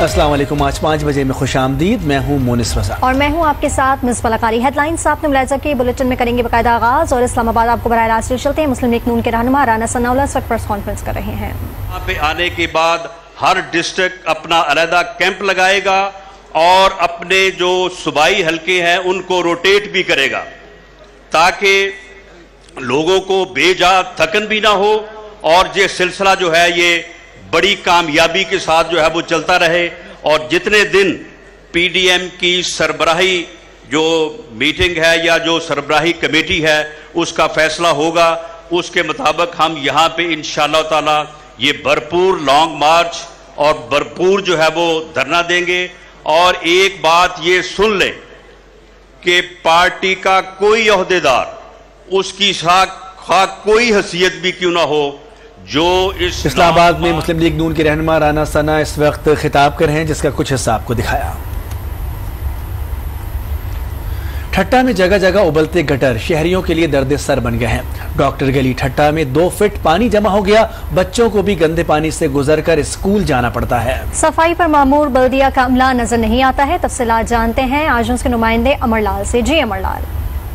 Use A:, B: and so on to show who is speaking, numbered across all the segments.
A: अस्सलाम वालेकुम। आज 5 बजे में खुश आमदीद। मैं हूँ मोनिस रजा
B: और मैं हूँ आपके साथ मिस बलाकारी। हेडलाइंस आपने मुलाहिजा के बुलेटिन में करेंगे बाकायदा आगाज और इस्लामाबाद आपको बराह रास्त चलते हैं। मुस्लिम लीग नून के रहनुमा राना सनाउल्लाह इस वक्त प्रेस कॉन्फ्रेंस कर रहे हैं।
C: यहाँ पे आने के बाद हर डिस्ट्रिक्ट अपना अलहदा कैंप लगाएगा और अपने जो सूबाई हल्के हैं उनको रोटेट भी करेगा ताकि लोगों को बेजा थकन भी ना हो और ये सिलसिला जो है ये बड़ी कामयाबी के साथ जो है वो चलता रहे। और जितने दिन पीडीएम की सरबराही जो मीटिंग है या जो सरबराही कमेटी है उसका फैसला होगा उसके मुताबिक हम यहाँ पे इंशाअल्लाह ताला ये भरपूर लॉन्ग मार्च और भरपूर जो है वो धरना देंगे। और एक बात ये सुन लें कि पार्टी का कोई ओहदेदार उसकी खाक कोई हैसियत भी क्यों ना हो जो
A: इस्लामाबाद में मुस्लिम लीग नून के रहनुमा राना सना इस वक्त खिताब कर रहे हैं, जिसका कुछ हिस्सा आपको दिखाया। ठट्टा में जगह जगह उबलते गटर शहरियों के लिए दर्द सर बन गए हैं। डॉक्टर गली ठट्टा में 2 फीट पानी जमा हो गया। बच्चों को भी गंदे पानी से गुजरकर स्कूल जाना पड़ता है। सफाई पर मामूर बल्दिया का अमला नजर नहीं आता है। तफसीलात जानते हैं आज उसके नुमाइंदे अमरलाल से। जी अमरलाल।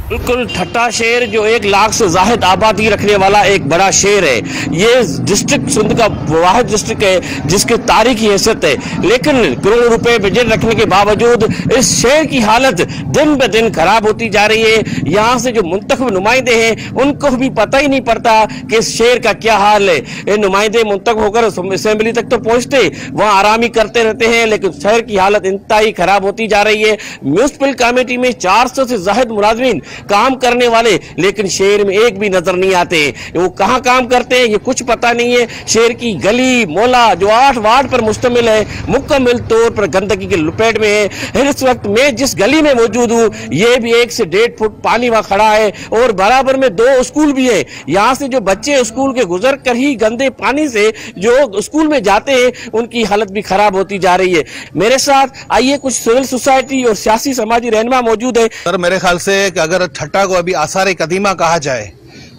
D: बिल्कुल, ठट्टा शहर जो 1 लाख से ज़ाहिद आबादी रखने वाला एक बड़ा शहर है। ये डिस्ट्रिक्ट सिंध का वाहिद डिस्ट्रिक्ट है जिसकी तारीखी हैसियत है, लेकिन करोड़ों रुपए बजट रखने के बावजूद इस शहर की हालत दिन ब दिन खराब होती जा रही है। यहाँ से जो मुंतखब नुमाइंदे हैं उनको भी पता ही नहीं पड़ता कि इस शहर का क्या हाल है। ये नुमाइंदे मुंतखब होकर असेंबली तक तो पहुँचते, वहाँ आरामी करते रहते हैं, लेकिन शहर की हालत इंतहाई खराब होती जा रही है। म्यूनसिपल कमेटी में 400 से ज़ाहिद मुलाजमीन काम करने वाले, लेकिन शहर में एक भी नजर नहीं आते। वो कहाँ काम करते हैं ये कुछ पता नहीं है। शहर की गली मोहल्ला जो 8 वार्ड पर मुश्तमिल है मुकम्मल तौर पर गंदगी के लपेट में है। इस वक्त मैं जिस गली में मौजूद हूँ ये भी 1 से 1.5 फुट पानी वहाँ खड़ा है और बराबर में 2 स्कूल भी है। यहाँ से जो बच्चे स्कूल के गुजर कर ही गंदे पानी से जो स्कूल में जाते हैं उनकी हालत भी खराब होती जा रही है। मेरे साथ आइए कुछ सिविल सोसाइटी और सियासी समाजी रहनुमा मौजूद है।
E: सर, मेरे ख्याल से अगर ठट्टा को अभी आसार कदीमा कहा जाए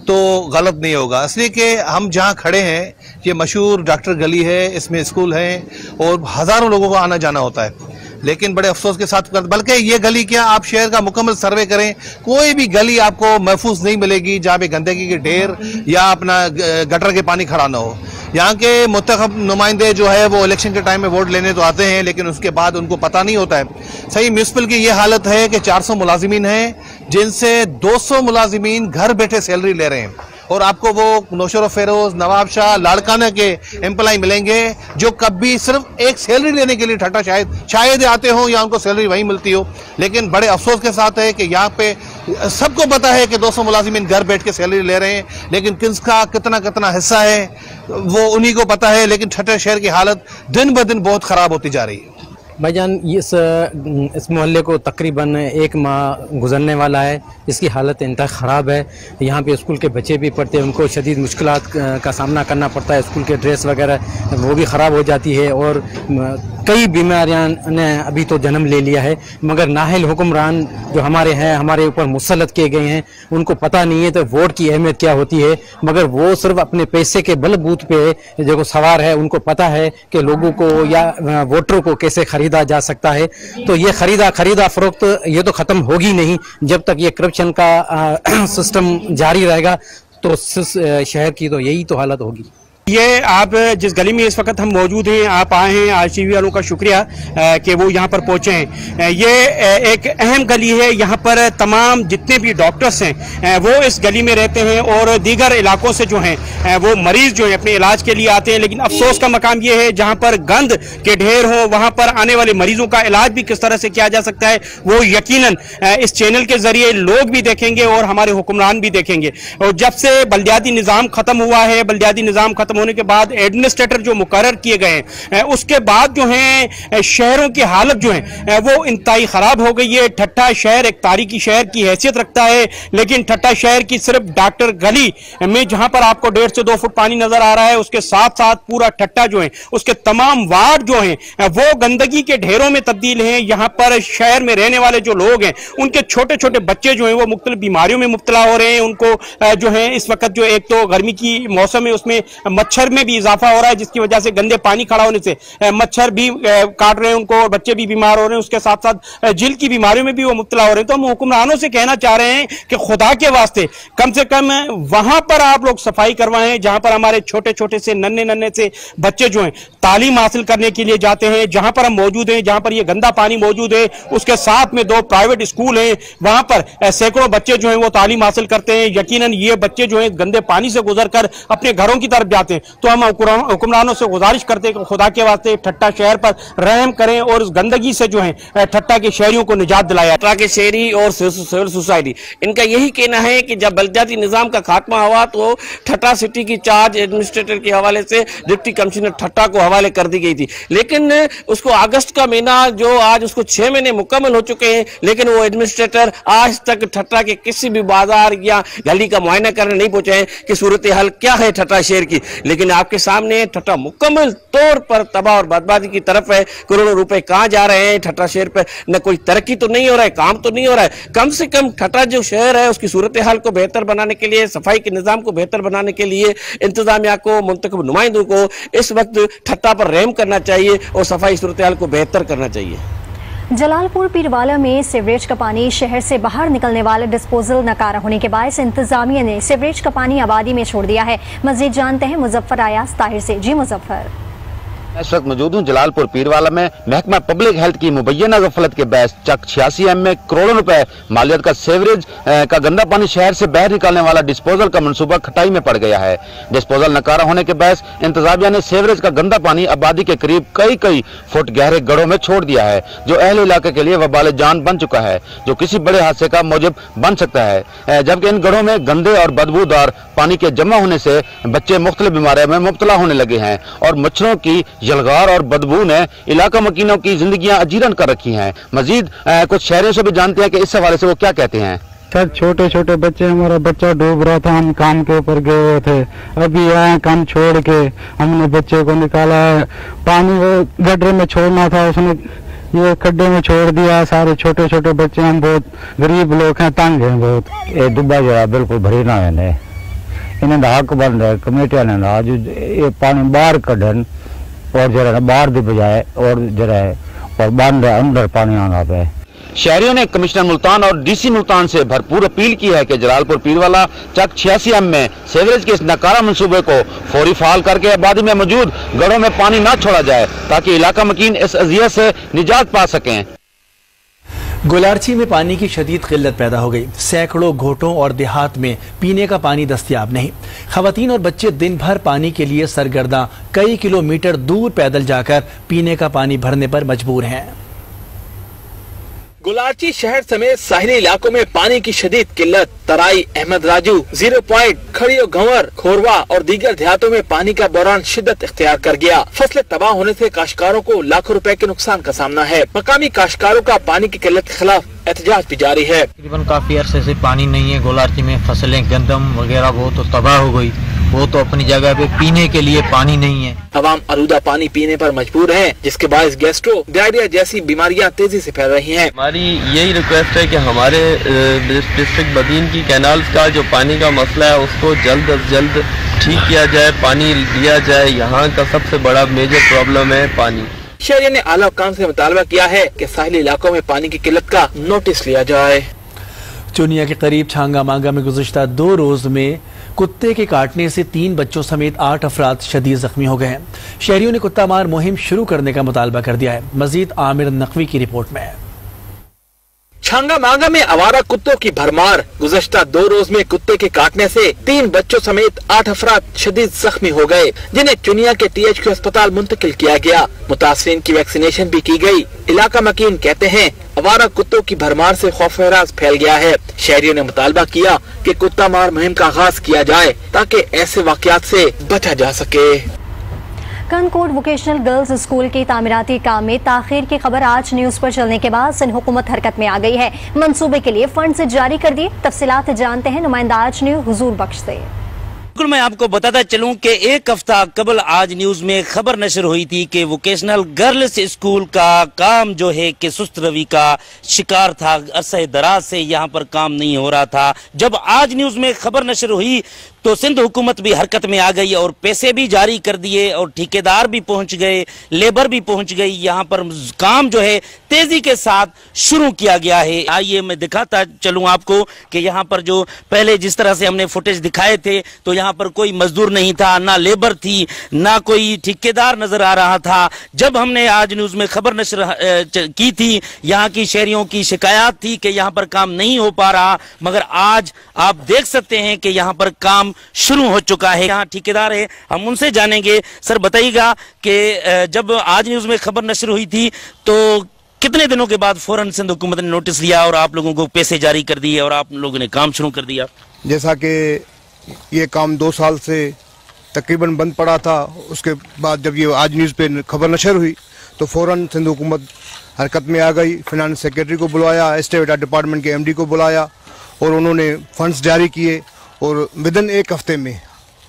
E: तो गलत नहीं होगा, इसलिए कि हम जहां खड़े हैं ये मशहूर डॉक्टर गली है, इसमें स्कूल है और हजारों लोगों को आना जाना होता है। लेकिन बड़े अफसोस के साथ बल्कि ये गली क्या, आप शहर का मुकम्मल सर्वे करें, कोई भी गली आपको महफूज नहीं मिलेगी जहाँ पे गंदगी के ढेर या अपना गटर के पानी खड़ा ना हो। यहाँ के मुंतखब नुमाइंदे जो है वो इलेक्शन के टाइम में वोट लेने तो आते हैं, लेकिन उसके बाद उनको पता नहीं होता है। सही म्यूनसिपल की ये हालत है कि 400 मुलाजिमीन हैं जिनसे 200 मुलाजिमीन घर बैठे सैलरी ले रहे हैं और आपको वो नौशर फेरोज, नवाब शाह, लाड़काना के एम्प्लॉय मिलेंगे जो कभी सिर्फ एक सैलरी लेने के लिए ठट्टा शायद आते हो या उनको सैलरी वहीं मिलती हो। लेकिन बड़े अफसोस के साथ है कि यहाँ पे सबको पता है कि 200 मुलाजिमीन घर बैठ के सैलरी ले रहे हैं, लेकिन किसका कितना हिस्सा है वो उन्हीं को पता है। लेकिन ठट्टा शहर की हालत दिन ब दिन बहुत ख़राब होती जा रही है।
F: भाईजान, इस मोहल्ले को तकरीबन 1 माह गुजरने वाला है। इसकी हालत इंतहा ख़राब है। यहाँ पे स्कूल के बच्चे भी पढ़ते हैं, उनको शदीद मुश्किलात का सामना करना पड़ता है। स्कूल के ड्रेस वगैरह वो भी ख़राब हो जाती है और कई बीमारियां ने अभी तो जन्म ले लिया है। मगर नाहिल हुक्मरान जो हमारे हैं, हमारे ऊपर मुसल्लत किए गए हैं, उनको पता नहीं है तो वोट की अहमियत क्या होती है। मगर वो सिर्फ अपने पैसे के बलबूत पे जो सवार है, उनको पता है कि लोगों को या वोटरों को कैसे खरीदा जा सकता है। तो ये खरीदा फरोख्त ये तो ख़त्म होगी नहीं जब तक ये करप्शन का सिस्टम जारी रहेगा। तो शहर की तो यही तो हालत होगी।
D: ये आप जिस गली में इस वक्त हम मौजूद हैं, आप आए हैं, आरटीवी वालों का शुक्रिया कि वो यहाँ पर पहुँचे हैं। ये एक अहम गली है। यहाँ पर तमाम जितने भी डॉक्टर्स हैं वो इस गली में रहते हैं और दीगर इलाकों से जो हैं वो मरीज जो हैं अपने इलाज के लिए आते हैं। लेकिन अफसोस का मकाम ये है जहाँ पर गंद के ढेर हो वहाँ पर आने वाले मरीजों का इलाज भी किस तरह से किया जा सकता है वो यकीनन इस चैनल के जरिए लोग भी देखेंगे और हमारे हुक्मरान भी देखेंगे। और जब से बल्दियाती निज़ाम खत्म हुआ है, बल्दियाती निज़ाम खत्म होने के बाद एडमिनिस्ट्रेटर जो मुकर्रर किए गए हैं उसके बाद जो है शहरों की हालत जो है वो इंतहाई खराब हो गई है। ठट्टा शहर एक तारीखी शहर की हैसियत रखता है, लेकिन ठट्टा शहर की सिर्फ डॉक्टर गली में जहां पर आपको 1.5 से 2 फुट पानी नजर आ रहा है, उसके साथ साथ पूरा ठट्टा जो है उसके तमाम वार्ड जो हैं वो गंदगी के ढेरों में तब्दील हैं। यहाँ पर शहर में रहने वाले जो लोग हैं उनके छोटे छोटे बच्चे जो हैं वो मुख्तलिफ बीमारियों में मुब्तला हो रहे हैं। उनको जो है इस वक्त जो एक तो गर्मी की मौसम है उसमें मच्छर में भी इजाफा हो रहा है, जिसकी वजह से गंदे पानी खड़ा होने से मच्छर भी काट रहे हैं उनको और बच्चे भी बीमार हो रहे हैं। उसके साथ साथ जिल की बीमारियों में भी वो मुब्तला हो रहे हैं। तो हम हुक्मरानों से कहना चाह रहे हैं कि खुदा के वास्ते कम से कम वहां पर आप लोग सफाई करवाएं जहां पर हमारे छोटे छोटे से नन्हे से बच्चे जो हैं तालीम हासिल करने के लिए जाते हैं, जहां पर हम मौजूद हैं, जहां पर ये गंदा पानी मौजूद है। उसके साथ में 2 प्राइवेट स्कूल हैं, वहां पर सैकड़ों बच्चे जो हैं वो तालीम हासिल करते हैं। यकीनन ये बच्चे जो हैं गंदे पानी से गुजरकर अपने घरों की तरफ जाते हैं। तो हम हुक्मरानों से गुजारिश करते हैं कि खुदा के वास्ते ठट्टा शहर पर रहम करें और उस गंदगी से जो है ठट्टा के शहरियों को निजात दिलाया।
G: ठट्टा के शहरी और सिविल सोसाइटी इनका यही कहना है कि जब बलदियाती निजाम का खात्मा हुआ तो ठट्टा सिटी की चार्ज एडमिनिस्ट्रेटर के हवाले से डिप्टी कमिश्नर ठट्टा को हवाले कर दी गई थी, लेकिन उसको अगस्त का महीना जो आज उसको 6 महीने मुकम्मल हो चुके हैं, लेकिन वो एडमिनिस्ट्रेटर आज तक ठट्टा के किसी भी बाजार या गली का मुआयना करने नहीं पहुंचे हैं कि सूरत हाल क्या है ठट्टा शहर की। लेकिन आपके सामने ठट्टा मुकम्मल तौर पर तबाह और बर्बादी की तरफ है। करोड़ों रुपए कहां जा रहे हैं ठट्टा शहर पर? न कोई तरक्की तो नहीं हो रहा है, काम तो नहीं हो रहा है। कम से कम ठट्टा जो शहर है उसकी सूरत हाल को बेहतर बनाने के लिए, सफाई के निजाम को बेहतर बनाने के लिए इंतजामिया को, मुंतखब नुमाइंदों को इस वक्त ठट्टा पर रहम करना चाहिए और सफाई सूरत हाल को बेहतर करना चाहिए।
B: जलालपुर पीरवाला में सीवरेज का पानी शहर से बाहर निकलने वाले डिस्पोजल नकारा होने के बायस इंतजामिया ने सीवरेज का पानी आबादी में छोड़ दिया है। मजीद जानते हैं मुजफ्फर आयास ताहिर से। जी मुजफ्फर।
H: इस वक्त मौजूद हूँ जलालपुर पीरवाला में। महकमा पब्लिक हेल्थ की मुबैना गफलत के बहस चक 86M में करोड़ों रुपए मालियत का सेवरेज का गंदा पानी शहर से बाहर निकालने वाला डिस्पोजल का मंसूबा खटाई में पड़ गया है। डिस्पोजल नकारा होने के बहस इंतजामिया ने सेवरेज का गंदा पानी आबादी के करीब कई फुट गहरे गढ़ों में छोड़ दिया है, जो अहले इलाके के लिए वबाल जान बन चुका है, जो किसी बड़े हादसे का मौजब बन सकता है। जबकि इन गढ़ों में गंदे और बदबूदार पानी के जमा होने से बच्चे मुख्तलिफ बीमारियों में मुब्तला होने लगे हैं और मच्छरों की जलगार और बदबू ने इलाका मकीनों की जिंदगियां अजीरन कर रखी हैं। मजीद कुछ शहरियों से भी जानते हैं कि इस हवाले से वो क्या कहते हैं।
I: सर छोटे छोटे बच्चे, हमारा बच्चा डूब रहा था, हम काम के ऊपर गए हुए थे, अभी आए काम छोड़ के हमने बच्चे को निकाला है। पानी वो गड्ढे में छोड़ना था, उसने ये खड्डे में छोड़ दिया। सारे छोटे छोटे बच्चे, हम बहुत गरीब लोग हैं, तंग हैं बहुत।
J: ये दुब्बा जरा बिल्कुल भरी ना है, इन्हें हक बन रहा है कमेटी ने आज ये पानी बाहर कढ़न और जरा बाहर की बजाय और जरा है और बंद अंदर पानी आना पे।
H: शहरियों ने कमिश्नर मुल्तान और डीसी मुल्तान से भरपूर अपील की है कि जलालपुर पीरवाला चक 86M में सेवरेज के इस नकारा मंसूबे को फौरी फाल करके आबादी में मौजूद गढ़ों में पानी न छोड़ा जाए ताकि इलाका मकीन इस अजियत से निजात पा सकें।
A: गुलारची में पानी की शदीद किल्लत पैदा हो गई। सैकड़ों घोटों और देहात में पीने का पानी दस्तयाब नहीं। खवातीन और बच्चे दिन भर पानी के लिए सरगर्दा कई किलोमीटर दूर पैदल जाकर पीने का पानी भरने पर मजबूर हैं।
K: गुलारची शहर समेत साहिली इलाकों में पानी की शदीद किल्लत। तराई, अहमद राजू, 0 पॉइंट, खड़ियो गंवर, खोरवा और दीगर देहातों में पानी का बहरान शिद्दत इख्तियार कर गया। फसलें तबाह होने से काश्तकारों को लाखों रुपए के नुकसान का सामना है। मकामी काश्तकारों का पानी की किल्लत के खिलाफ एहतजाज भी जारी है।
L: तकरीबन काफी अरसे से पानी नहीं है गुलारची में। फसलें गंदम वगैरह वो तो तबाह हो गई, वो तो अपनी जगह पे पीने के लिए पानी नहीं है।
K: अवाम आलूदा पानी पीने पर मजबूर हैं, जिसके बायस गैस्ट्रो, डायरिया जैसी बीमारियां तेजी से फैल रही हैं।
M: हमारी यही रिक्वेस्ट है कि हमारे डिस्ट्रिक्ट बदीन की कैनाल्स का जो पानी का मसला है उसको जल्द अज जल्द ठीक किया जाए, पानी दिया जाए। यहाँ का सबसे बड़ा मेजर प्रॉब्लम है पानी।
K: शहरियों ने आला हुकाम से मुतालबा किया है कि साहिली इलाकों में पानी की किल्लत का नोटिस लिया जाए।
A: चुनिया के करीब छांगा मांगा में गुज़श्ता 2 रोज में कुत्ते के काटने से 3 बच्चों समेत 8 अफराद शदीद जख्मी हो गए हैं। शहरियों ने कुत्ता मार मुहिम शुरू करने का मुतालबा कर दिया है। मजीद आमिर नकवी की रिपोर्ट में।
K: छांगा मांगा में आवारा कुत्तों की भरमार। गुज़श्ता 2 रोज में कुत्ते के काटने से 3 बच्चों समेत 8 अफराद शदीद जख्मी हो गए, जिन्हें चुनिया के THQ अस्पताल मुंतकिल किया गया। मुतासरीन की वैक्सीनेशन भी की गई। इलाका मकीन कहते हैं आवारा कुत्तों की भरमार से खौफ-ए-राज फैल गया है। शहरियों ने मुतालबा किया कि कुत्ता मार मुहिम का आगाज किया जाए ताकि ऐसे वाकयात से बचा जा सके।
B: कनकोट वोकेशनल गर्ल्स स्कूल के तामीराती काम में ताखीर की खबर आज न्यूज पर चलने के बाद सिंध हुकूमत हरकत में आ गई है। मंसूबे के लिए फंड जारी कर दिए। तफसीलात जानते हैं नुमाइंदा आज न्यूज हुजूर बख्श से।
G: बिल्कुल, मैं आपको बताता चलूं कि 1 हफ्ता कबल आज न्यूज में खबर नशर हुई थी कि वोकेशनल गर्ल्स स्कूल का काम जो है कि सुस्त रवि का शिकार था। अरसे दराज से यहाँ पर काम नहीं हो रहा था। जब आज न्यूज में खबर नशर हुई
N: तो सिंध हुकूमत भी हरकत में आ गई और पैसे भी जारी कर दिए और ठेकेदार भी पहुंच गए, लेबर भी पहुंच गई। यहाँ पर काम जो है तेजी के साथ शुरू किया गया है। आइए मैं दिखाता चलूं आपको कि यहाँ पर जो पहले जिस तरह से हमने फुटेज दिखाए थे, तो यहाँ पर कोई मजदूर नहीं था, ना लेबर थी, ना कोई ठेकेदार नजर आ रहा था। जब हमने आज न्यूज में खबर नशर की थी, यहाँ की शहरियों की शिकायत थी कि यहाँ पर काम नहीं हो पा रहा, मगर आज आप देख सकते हैं कि यहाँ पर काम शुरू हो चुका है। यहाँ ठेकेदार है, हम उनसे जानेंगे। सर बताइएगा कि जब आज न्यूज में खबर नशर हुई थी तो कितने दिनों के बाद फौरन सिंध हुकूमत ने नोटिस लिया और आप लोगों को पैसे जारी कर दिए और आप लोगों ने काम शुरू कर दिया?
O: जैसा कि ये काम 2 साल से तकरीबन बंद पड़ा था, उसके बाद जब ये आज न्यूज़ पे खबर नशर हुई तो फौरन सिंध हुकूमत हरकत में आ गई। फिनांस सेक्रेटरी को बुलाया, एस्टेट डिपार्टमेंट के MD को बुलाया और उन्होंने फंड्स जारी किए और विदिन 1 हफ्ते में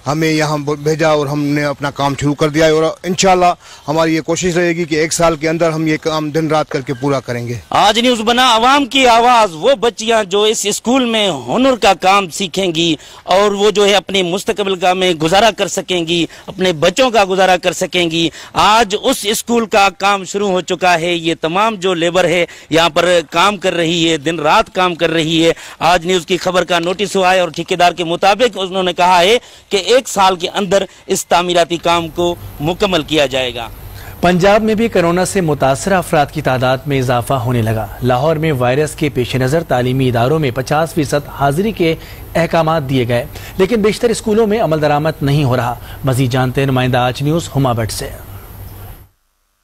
O: हमें यहाँ भेजा और हमने अपना काम शुरू कर दिया है। और इंशाल्लाह हमारी ये कोशिश रहेगी कि 1 साल के अंदर हम ये काम दिन रात करके पूरा करेंगे।
N: आज न्यूज बना अवाम की आवाज, वो बच्चियां जो इस स्कूल में हुनर का काम सीखेंगी और वो जो है अपने मुस्तकबिल का में गुजारा कर सकेंगी, अपने बच्चों का गुजारा कर सकेंगी। आज उस स्कूल का काम शुरू हो चुका है। ये तमाम जो लेबर है यहाँ पर काम कर रही है, दिन रात काम कर रही है। आज न्यूज की खबर का नोटिस हुआ है और ठेकेदार के मुताबिक उन्होंने कहा है कि 1 साल के अंदर इस तामीराती काम को मुकम्मल किया जाएगा।
A: पंजाब में भी कोरोना से मुतासरा अफराद की तादाद में इजाफा होने लगा। लाहौर में वायरस के पेश नज़र तालीमी इदारों में 50% हाजिरी के अहकाम दिए गए, लेकिन बेशतर स्कूलों में अमल दरामद नहीं हो रहा। मजीद जानते हैं नुमाइंदा आज न्यूज़ हुमा भट्ट से।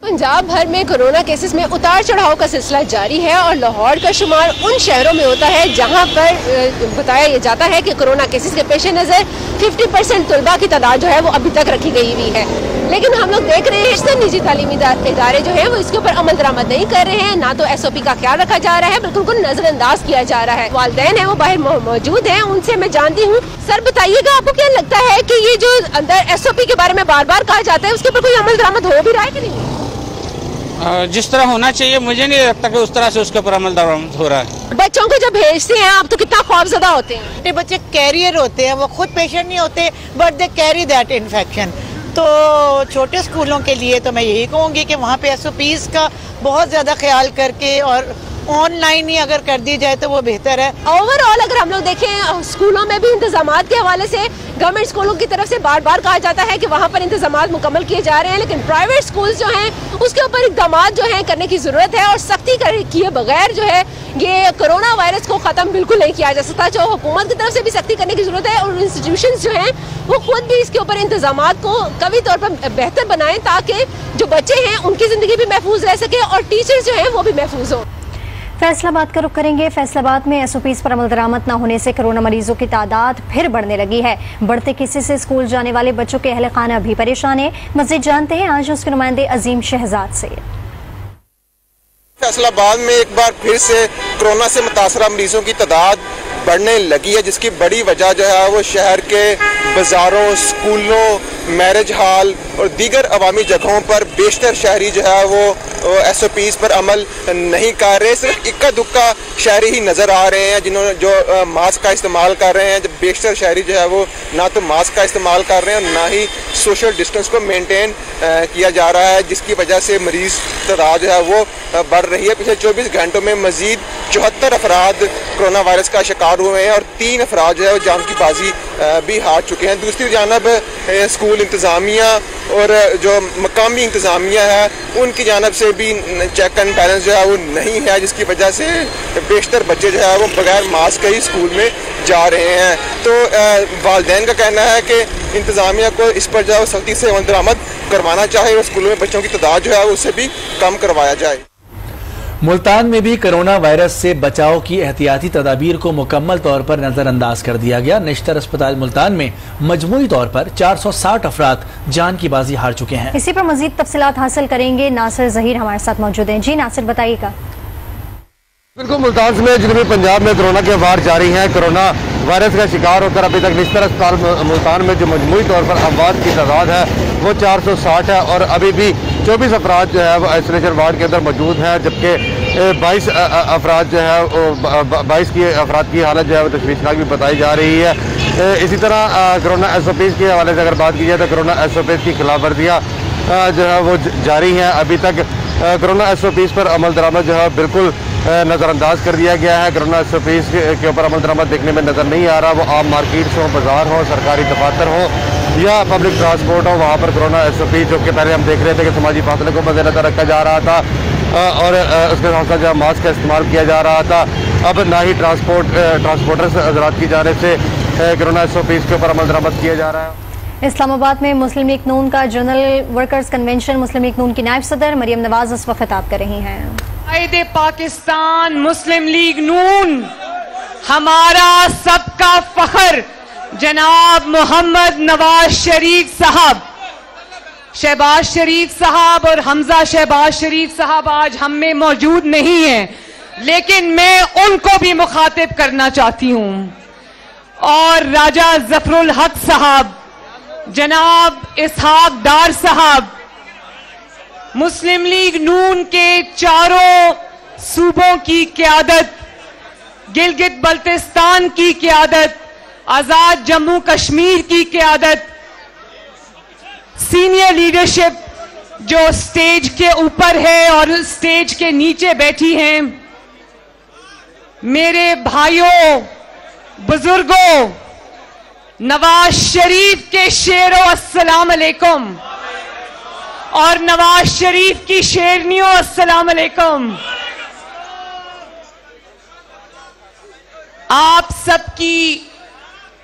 P: पंजाब भर में कोरोना केसेस में उतार चढ़ाव का सिलसिला जारी है और लाहौर का शुमार उन शहरों में होता है जहां पर बताया जाता है कि कोरोना केसेस के पेश नज़र 50% तलबा की तादाद जो है वो अभी तक रखी गई हुई है। लेकिन हम लोग देख रहे हैं निजी तालीमी इदारे जो है वो इसके ऊपर अमल दरामद नहीं कर रहे हैं, ना तो SOP का ख्याल रखा जा रहा है बल्कि उनको नजरअंदाज किया जा रहा है। वालिदैन है वो बाहर मौजूद हैं, उनसे मैं जानती हूँ। सर बताइएगा, आपको क्या लगता है कि ये जो अंदर SOP के बारे में बार बार कहा जाता है उसके ऊपर कोई अमल दरामद हो भी रहा है कि नहीं?
Q: जिस तरह होना चाहिए मुझे नहीं लगता कि उस तरह से उसके ऊपर अमल दरामद हो रहा है।
P: बच्चों को जब भेजते हैं आप तो कितना खौफजदा होते हैं?
R: बच्चे कैरियर होते हैं, वो खुद पेशेंट नहीं होते but they carry that infection. तो छोटे स्कूलों के लिए तो मैं यही कहूँगी कि वहाँ पे SOPs का बहुत ज़्यादा ख्याल करके और ऑनलाइन ही अगर कर दी जाए तो वो बेहतर है।
P: ओवरऑल अगर हम लोग देखें स्कूलों में भी इंतजामात के हवाले से गवर्नमेंट स्कूलों की तरफ से बार बार कहा जाता है कि वहाँ पर इंतजामात मुकम्मल किए जा रहे हैं, लेकिन प्राइवेट स्कूल जो हैं उसके ऊपर इक़दाम जो हैं करने की जरूरत है और सख्ती किए बगैर जो है ये कोरोना वायरस को खत्म बिल्कुल नहीं किया जा सकता। जो हुकूमत की तरफ से भी सख्ती करने की जरूरत है और इंस्टीट्यूशंस जो हैं वो खुद भी इसके ऊपर इंतजामात को कभी तौर पर बेहतर बनाएं ताकि जो बच्चे हैं उनकी जिंदगी भी महफूज रह सके और टीचर्स जो हैं वो भी महफूज हों।
B: फैसलाबाद का रुख करेंगे। फैसलाबाद में SOPs पर अमल दरामद न होने से कोरोना मरीजों की तादाद फिर बढ़ने लगी है। बढ़ते केसेस से स्कूल जाने वाले बच्चों के अहले खाना भी परेशान है। मज़ीद जानते हैं आज उसके नुमाइंदे अजीम शहजाद से।
S: फैसलाबाद में एक बार फिर से कोरोना से मुतासरा मरीजों की तादाद बढ़ने लगी है, जिसकी बड़ी वजह जो है वो शहर के बाजारों, स्कूलों, मैरिज हॉल और दीगर अवामी जगहों पर बेशतर शहरी जो है वो SOPs पर अमल नहीं कर रहे। सिर्फ इक्का दुक्का शहरी ही नज़र आ रहे हैं जिन्होंने जो मास्क का इस्तेमाल कर रहे हैं। जब बेशतर शहरी जो है वो ना तो मास्क का इस्तेमाल कर रहे हैं और ना ही सोशल डिस्टेंस को मेंटेन किया जा रहा है, जिसकी वजह से मरीज तादाद जो है वो बढ़ रही है। पिछले 24 घंटों में मजीद 74 अफराद कोरोना वायरस का शिकार हुए हैं और 3 अफराद जो है वो जान की बाजी भी हार चुके हैं। दूसरी जानब स्कूल इंतज़ामिया और जो मकामी इंतज़ामिया है उनकी जानब से भी चेक एंड बैलेंस जो है वो नहीं है, जिसकी वजह से बेशतर बच्चे जो है वो बगैर मास्क के ही स्कूल में जा रहे हैं। तो वालिदैन का कहना है कि इंतज़ामिया को इस पर जो है सख्ती से अमल दरामद करवाना चाहिए और स्कूलों में बच्चों की तादाद जो है उससे भी कम करवाया जाए।
A: मुल्तान में भी कोरोना वायरस से बचाव की एहतियाती तदाबीर को मुकम्मल तौर पर नजरअंदाज कर दिया गया। नेशनल अस्पताल मुल्तान में मजमूई तौर पर 460 अफराद जान की बाजी हार चुके हैं।
B: इसी पर मजीद तफसीलात हासिल करेंगे। नासिर जहीर हमारे साथ मौजूद हैं। जी नासिर बताइएगा।
T: बिल्कुल, मुल्तान में जनूबी पंजाब में कोरोना के वार जारी हैं। कोरोना वायरस का शिकार होकर अभी तक नेशनल अस्पताल मुल्तान में जो मजमूई तौर पर अमवात की तादाद है वो 460 है और अभी भी 24 अफराद जो है वो आइसोलेशन वार्ड के अंदर मौजूद हैं, जबकि 22 अफराद जो है 22 की अफराद की हालत जो है वो तशवीशनाक भी बताई जा रही है। इसी तरह कोरोना SOPs के हवाले से अगर बात की जाए तो कोरोना SOPs की खिलाफ वर्जियाँ जो है वो जारी हैं। अभी तक कोरोना SOPs पर अमल दरामद जो है बिल्कुल नज़रअंदाज कर दिया गया है। कोरोना SOPs के ऊपर अमल दरामद देखने में नज़र नहीं आ रहा। वो आम मार्केट्स हो, बाजार हो, सरकारी दफातर हो या पब्लिक ट्रांसपोर्ट हो, वहाँ पर कोरोना SOP जो कि पहले हम देख रहे थे कि समाजी फासले को मद्देनजर रखा जा रहा था और उसके साथ साथ जो मास्क का इस्तेमाल किया जा रहा था। अब ना ही ट्रांसपोर्टर्स हजरात की जाने से कोरोना SOPs के ऊपर अमल दरामद किया जा रहा है।
B: इस्लामाबाद में मुस्लिम लीग नून का जनरल वर्कर्स कन्वेंशन मुस्लिम लीग नून की नायब सदर मरियम नवाज इस वक्त खिताब कर रही हैं।
U: कायदे पाकिस्तान मुस्लिम लीग नून हमारा सबका फख्र जनाब मोहम्मद नवाज शरीफ साहब, शहबाज शरीफ साहब और हमजा शहबाज शरीफ साहब आज हम में मौजूद नहीं हैं, लेकिन मैं उनको भी मुखातिब करना चाहती हूं। और राजा जफरुल हक साहब, जनाब इसहाक डार साहब, मुस्लिम लीग नून के चारों सूबों की क़यादत, गिलगित बल्तिस्तान की क़यादत, आज़ाद जम्मू कश्मीर की क़यादत, सीनियर लीडरशिप जो स्टेज के ऊपर है और स्टेज के नीचे बैठी हैं, मेरे भाइयों बुजुर्गों, नवाज शरीफ के शेरों अस्सलाम अलैकुम और नवाज शरीफ की शेरनियों अस्सलाम अलैकुम। आप सबकी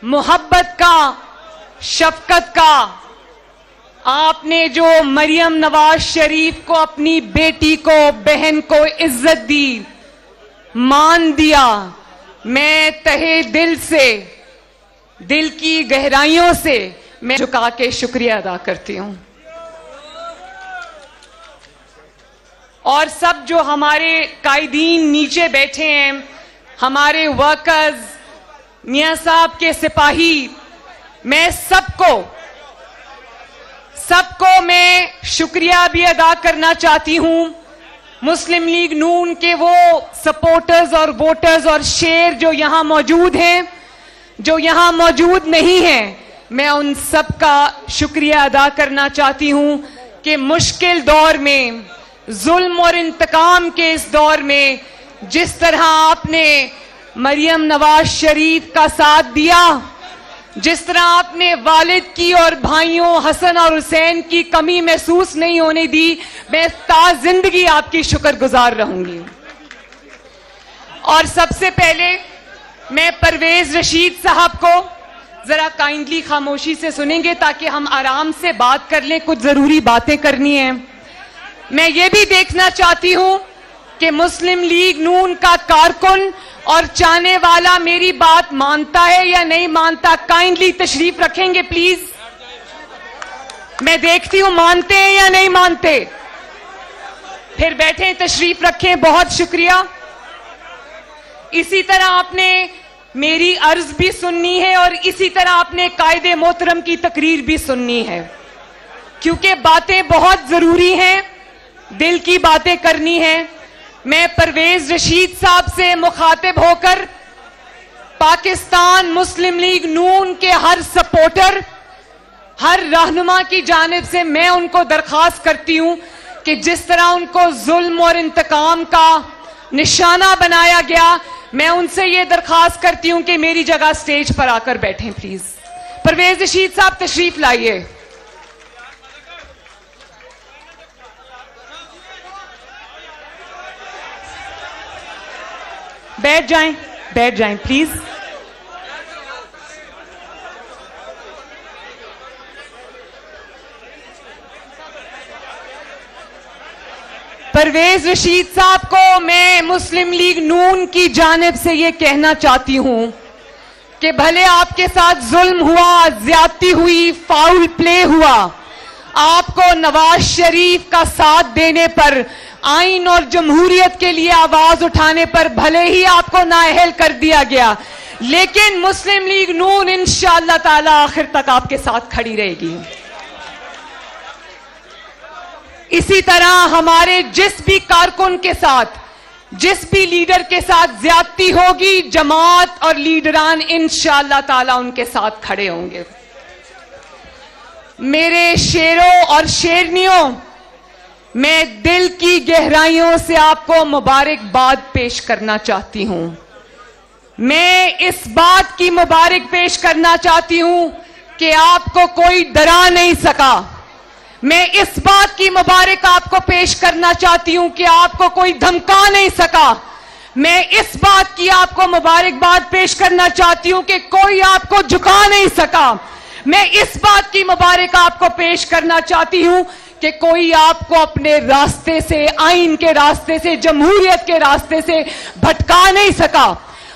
U: मोहब्बत का, शफकत का, आपने जो मरियम नवाज शरीफ को, अपनी बेटी को, बहन को इज्जत दी, मान दिया, मैं तहे दिल से, दिल की गहराइयों से मैं झुका के शुक्रिया अदा करती हूं। और सब जो हमारे कायदीन नीचे बैठे हैं, हमारे वर्कर्स, मियां साहब के सिपाही, मैं सबको मैं शुक्रिया भी अदा करना चाहती हूं। मुस्लिम लीग नून के वो सपोर्टर्स और वोटर्स और शेर जो यहां मौजूद हैं, जो यहां मौजूद नहीं हैं, मैं उन सब का शुक्रिया अदा करना चाहती हूं कि मुश्किल दौर में, जुल्म और इंतकाम के इस दौर में जिस तरह आपने मरियम नवाज शरीफ का साथ दिया, जिस तरह आपने वालिद की और भाइयों हसन और हुसैन की कमी महसूस नहीं होने दी, मैं ताज़ जिंदगी आपकी शुक्रगुजार रहूंगी। और सबसे पहले मैं परवेज रशीद साहब को जरा काइंडली खामोशी से सुनेंगे ताकि हम आराम से बात कर लें, कुछ जरूरी बातें करनी है। मैं ये भी देखना चाहती हूं कि मुस्लिम लीग नून का कारकुन और चाहने वाला मेरी बात मानता है या नहीं मानता। काइंडली तशरीफ रखेंगे प्लीज। मैं देखती हूं मानते हैं या नहीं मानते, फिर बैठे, तशरीफ रखें। बहुत शुक्रिया। इसी तरह आपने मेरी अर्ज भी सुननी है और इसी तरह आपने कायदे मोहतरम की तकरीर भी सुननी है, क्योंकि बातें बहुत जरूरी हैं, दिल की बातें करनी है। मैं परवेज रशीद साहब से मुखातिब होकर पाकिस्तान मुस्लिम लीग नून के हर सपोर्टर, हर रहनुमा की जानिब से मैं उनको दरख्वास्त करती हूं कि जिस तरह उनको जुल्म और इंतकाम का निशाना बनाया गया, मैं उनसे ये दरख्वास्त करती हूं कि मेरी जगह स्टेज पर आकर बैठें प्लीज। परवेज रशीद साहब तशरीफ लाइए। बैठ जाएं प्लीज। परवेज रशीद साहब को मैं मुस्लिम लीग नून की जानिब से ये कहना चाहती हूं कि भले आपके साथ जुल्म हुआ, ज्यादती हुई, फाउल प्ले हुआ, आपको नवाज शरीफ का साथ देने पर, आइन और जमहूरियत के लिए आवाज उठाने पर भले ही आपको नाअहल कर दिया गया, लेकिन मुस्लिम लीग नून इंशाअल्लाह ताला आखिर तक आपके साथ खड़ी रहेगी। इसी तरह हमारे जिस भी कारकुन के साथ जिस भी लीडर के साथ ज्यादती होगी, जमात और लीडरान इंशाअल्लाह ताला उनके साथ खड़े होंगे। मेरे शेरों और शेरनियों, मैं दिल की गहराइयों से आपको मुबारकबाद पेश करना चाहती हूं। मैं इस बात की मुबारक पेश करना चाहती हूं कि आपको कोई डरा नहीं सका। मैं इस बात की मुबारक आपको पेश करना चाहती हूं कि आपको कोई धमका नहीं सका। मैं इस बात की आपको मुबारकबाद पेश करना चाहती हूं कि कोई आपको झुका नहीं सका। मैं इस बात की मुबारक आपको पेश करना चाहती हूं कि कोई आपको अपने रास्ते से, आइन के रास्ते से, जमहूरियत के रास्ते से भटका नहीं सका।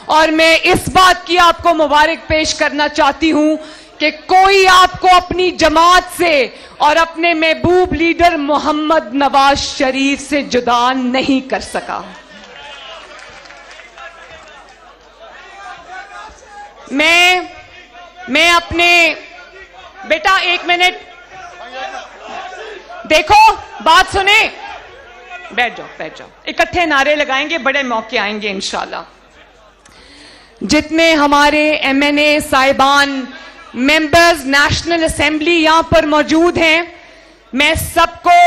U: और मैं इस बात की आपको मुबारक पेश करना चाहती हूं कि कोई आपको अपनी जमात से और अपने महबूब लीडर मोहम्मद नवाज शरीफ से जुदा नहीं कर सका। मैं अपने बेटा, एक मिनट देखो, बात सुने, बैठ जाओ। इकट्ठे नारे लगाएंगे, बड़े मौके आएंगे इंशाल्लाह। जितने हमारे एमएनए साहिबान, मेंबर्स नेशनल असेंबली यहां पर मौजूद हैं, मैं सबको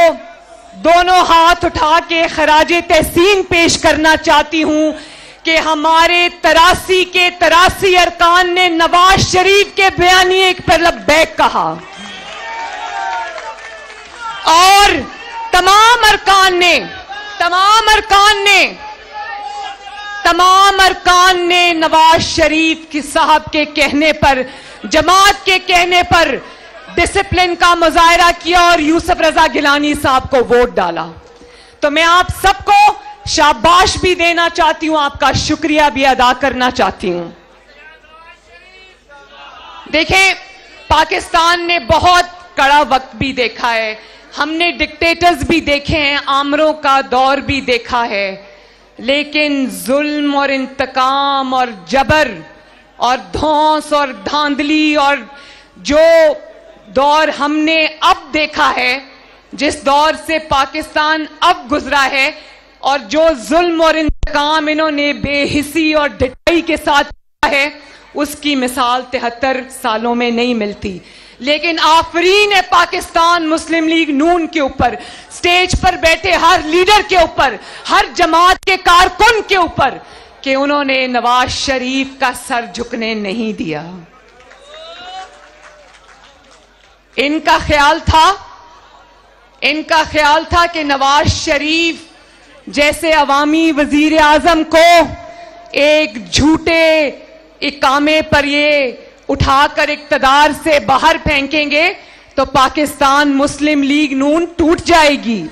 U: दोनों हाथ उठा के खराजे तहसीन पेश करना चाहती हूं कि हमारे 83 के 83 अरकान ने नवाज शरीफ के बयानिए पर लब्बैक कहा और तमाम अरकान ने नवाज शरीफ की साहब के कहने पर, जमात के कहने पर डिसिप्लिन का मुजाहरा किया और यूसुफ रजा गिलानी साहब को वोट डाला। तो मैं आप सबको शाबाश भी देना चाहती हूं, आपका शुक्रिया भी अदा करना चाहती हूं। देखें, पाकिस्तान ने बहुत कड़ा वक्त भी देखा है, हमने डिक्टेटर्स भी देखे हैं, आमरों का दौर भी देखा है, लेकिन जुल्म और इंतकाम और जबर और धौंस और धांधली और जो दौर हमने अब देखा है, जिस दौर से पाकिस्तान अब गुजरा है, और जो जुल्म और इंतकाम इन्होंने बेहिसी और ढिठाई के साथ किया है, उसकी मिसाल 73 सालों में नहीं मिलती। लेकिन आफरीन है पाकिस्तान मुस्लिम लीग नून के ऊपर, स्टेज पर बैठे हर लीडर के ऊपर, हर जमात के कारकुन के ऊपर, कि उन्होंने नवाज शरीफ का सर झुकने नहीं दिया। इनका ख्याल था कि नवाज शरीफ जैसे अवामी वजीर आजम को एक झूठे इकामे पर ये उठाकर इक्तदार से बाहर फेंकेंगे तो पाकिस्तान मुस्लिम लीग नून टूट जाएगी।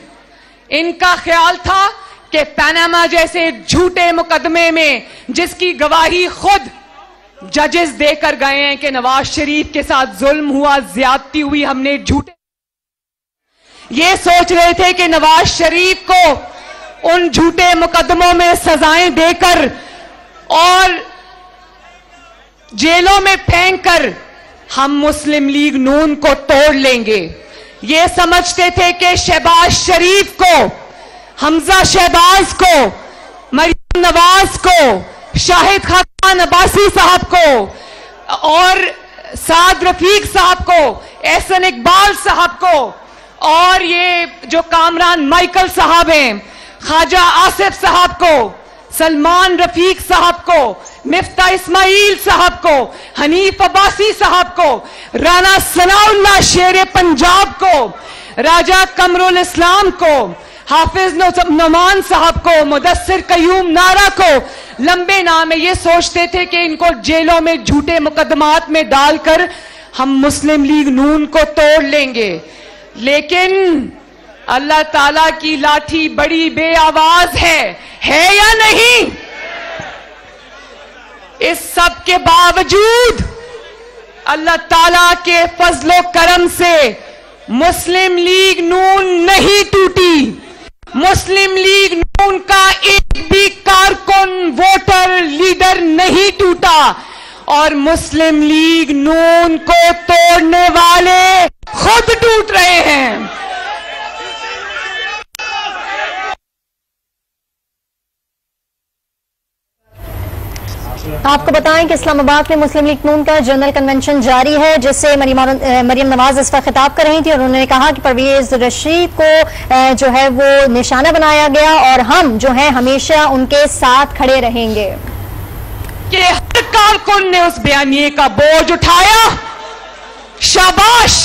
U: इनका ख्याल था कि पनामा जैसे झूठे मुकदमे में, जिसकी गवाही खुद जजेस देकर गए हैं कि नवाज शरीफ के साथ जुल्म हुआ, ज्यादती हुई, हमने झूठे, ये सोच रहे थे कि नवाज शरीफ को उन झूठे मुकदमों में सजाएं देकर और जेलों में फेंककर हम मुस्लिम लीग नून को तोड़ लेंगे। ये समझते थे कि शहबाज शरीफ को, हमजा शहबाज को, मरियम नवाज को, शाहिद खान अब्बासी साहब को और साद रफीक साहब को, एहसन इकबाल साहब को, और ये जो कामरान माइकल साहब हैं, ख्वाजा आसिफ साहब को, सलमान रफीक साहब को, मिफ्ता इस्माइल साहब को, हनीफ अब्बासी साहब को, राना सनाउल्लाह शेर पंजाब को, राजा कमरुल इस्लाम को, हाफिज नोमान साहब को, मुदस्सिर कयूम नारा को, लंबे नाम है। ये सोचते थे कि इनको जेलों में झूठे मुकदमात में डालकर हम मुस्लिम लीग नून को तोड़ लेंगे। लेकिन अल्लाह ताला की लाठी बड़ी बेआवाज है या नहीं? इस सब के बावजूद अल्लाह ताला के फजलो करम से मुस्लिम लीग नून नहीं टूटी। मुस्लिम लीग नून का एक भी कारकुन, वोटर, लीडर नहीं टूटा, और मुस्लिम लीग नून को तोड़ने वाले खुद टूट रहे हैं।
B: आपको बताएं कि इस्लामाबाद में मुस्लिम लीग नून का जनरल कन्वेंशन जारी है, जिससे मरियम नवाज इस वक्त खिताब कर रही थी और उन्होंने कहा कि परवेज रशीद को जो है वो निशाना बनाया गया और हम जो है हमेशा उनके साथ खड़े रहेंगे।
U: कि हर कारकुन ने उस बयानिए का बोझ उठाया, शाबाश,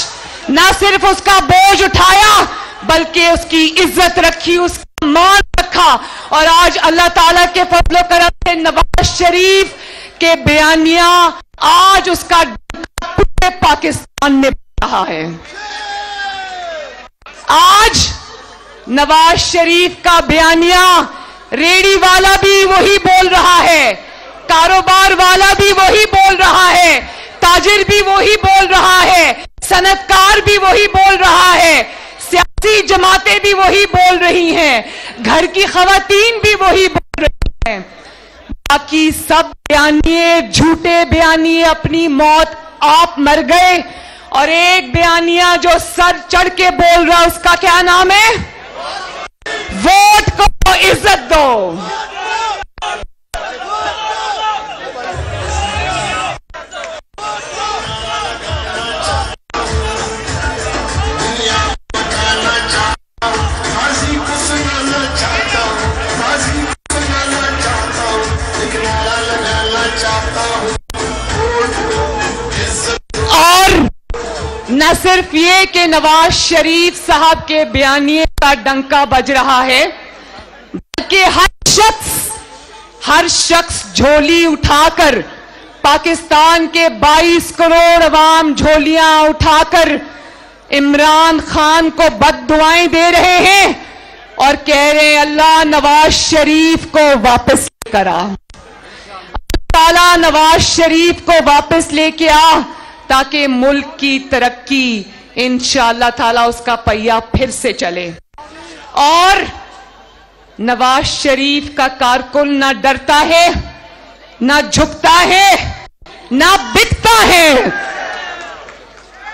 U: ना सिर्फ उसका बोझ उठाया बल्कि उसकी इज्जत रखी, उसका मान रखा। और आज अल्लाह ताला के फजलो करम से नवाज शरीफ के बयानिया आज उसका पूरे पाकिस्तान में बढ़ रहा है। आज नवाज शरीफ का बयानिया रेडी वाला भी वही बोल रहा है, कारोबार वाला भी वही बोल रहा है, ताजिर भी वही बोल रहा है, सनतकार भी वही बोल रहा है, सियासी जमातें भी वही बोल रही हैं, घर की खवातीन भी वही बोल रही हैं। बाकी सब बयानिए झूठे बयानिए अपनी मौत आप मर गए। और एक बयानिया जो सर चढ़ के बोल रहा, उसका क्या नाम है? वोट को इज्जत दो। न सिर्फ ये कि नवाज शरीफ साहब के बयानिए का डंका बज रहा है, बल्कि हर शख्स झोली उठाकर, पाकिस्तान के 22 करोड़ अवाम झोलियां उठाकर इमरान खान को बद्दुआएं दे रहे हैं और कह रहे हैं अल्लाह नवाज शरीफ को वापस करा, ताला नवाज शरीफ को वापस लेके आ, ताकि मुल्क की तरक्की इंशाअल्लाह ताला उसका पहिया फिर से चले। और नवाज शरीफ का कारकुन ना डरता है, ना झुकता है, ना बिकता है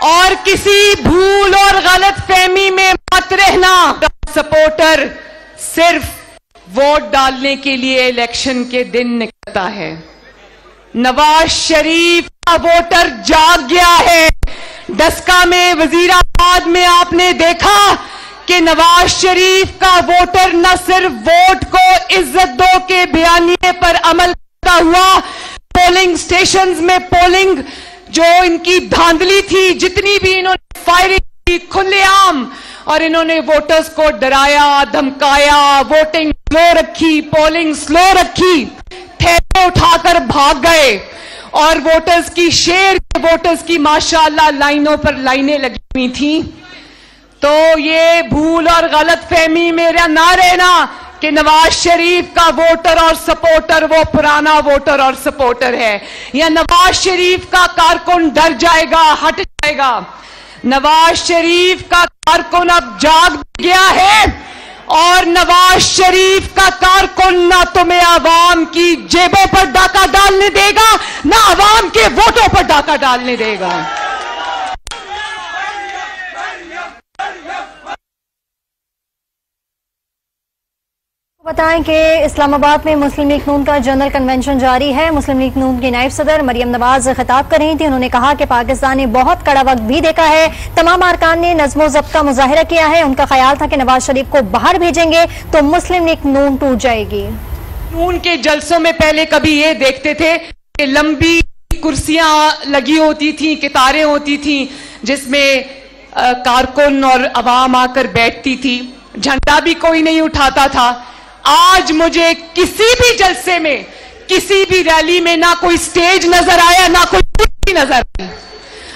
U: और किसी भूल और गलत फहमी में मत रहना। सपोर्टर सिर्फ वोट डालने के लिए इलेक्शन के दिन निकलता है। नवाज शरीफ का वोटर जाग गया है। डस्का में, वजीराबाद में आपने देखा कि नवाज शरीफ का वोटर न सिर्फ वोट को इज्जत दो के बयानिए पर अमल करता हुआ, पोलिंग स्टेशंस में पोलिंग जो इनकी धांधली थी, जितनी भी इन्होंने फायरिंग की खुलेआम, और इन्होंने वोटर्स को डराया, धमकाया, वोटिंग स्लो रखी, पोलिंग स्लो रखी, थैले उठाकर भाग गए और वोटर्स की वोटर्स की माशाअल्लाह लाइनों पर लाइनें लगी हुई थी। तो ये भूल और गलत फहमी मेरा ना रहना कि नवाज शरीफ का वोटर और सपोर्टर वो पुराना वोटर और सपोर्टर है, या नवाज शरीफ का कारकुन डर जाएगा, हट जाएगा। नवाज शरीफ का कारकुन अब जाग गया है और नवाज शरीफ का कारकुन ना तुम्हें आवाम की जेबों पर डाका डालने देगा, ना आवाम के वोटों पर डाका डालने देगा।
B: बताएं कि इस्लामाबाद में मुस्लिम लीग नून का जनरल कन्वेंशन जारी है। मुस्लिम लीग नून की नायब सदर मरियम नवाज खिताब कर रही थी। उन्होंने कहा कि पाकिस्तान ने बहुत कड़ा वक्त भी देखा है, तमाम अरकान ने नज़्मो ज़ब्त का मुजाहिरा किया है। उनका ख्याल था कि नवाज शरीफ को बाहर भेजेंगे तो मुस्लिम लीग नून टूट जाएगी।
U: नून के जलसों में पहले कभी ये देखते थे कि लंबी कुर्सियां लगी होती थी, कितारें होती थी, जिसमें कारकुन और अवाम आकर बैठती थी, झंडा भी कोई नहीं उठाता था। आज मुझे किसी भी जलसे में, किसी भी रैली में ना कोई स्टेज नजर आया, ना कोई कुर्सी नजर आई।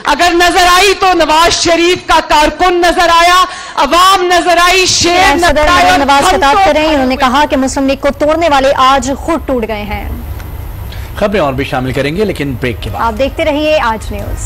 U: अगर नजर आई तो नवाज शरीफ का कारकुन नजर आया, अवाम नजर आई, शेर नजर आया।
B: नवाज खिताब कर रहे हैं। उन्होंने कहा कि मुस्लिम लीग को तोड़ने वाले आज खुद टूट गए हैं।
A: खबरें और भी शामिल करेंगे, लेकिन ब्रेक के बाद।
B: आप देखते रहिए आज न्यूज।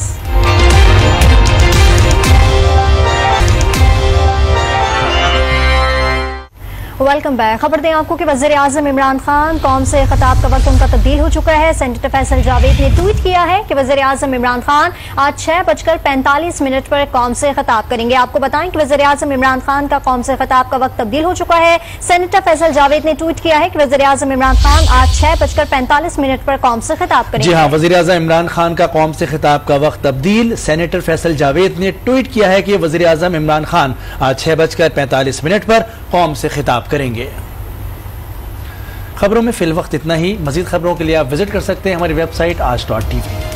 B: Welcome back. खबर दें आपको कि वज़ीर आज़म इमरान खान कौम से खिताब का वक्त उनका तब्दील हो चुका है। सेनेटर फैसल जावेद ने ट्वीट किया है कि वज़ीर आज़म इमरान खान आज 6:45 पर कौम से खिताब करेंगे। आपको बताएं कि वज़ीर आज़म इमरान खान का कौम से खिताब का वक्त तब्दील हो चुका है। सेनेटर फैसल जावेद ने ट्वीट किया है कि वज़ीर आज़म इमरान खान आज 6:45 पर कौम से खिताब करेंगे।
A: जी हाँ, वज़ीर आज़म इमरान खान का कौम से खिताब का वक्त तब्दील। सेनेटर फैसल जावेद ने ट्वीट किया है कि वज़ीर आज़म इमरान खान आज 6:45 पर कौम से खिताब करेंगे। खबरों में फिल वक्त इतना ही। मजीद खबरों के लिए आप विजिट कर सकते हैं हमारी वेबसाइट आज.tv।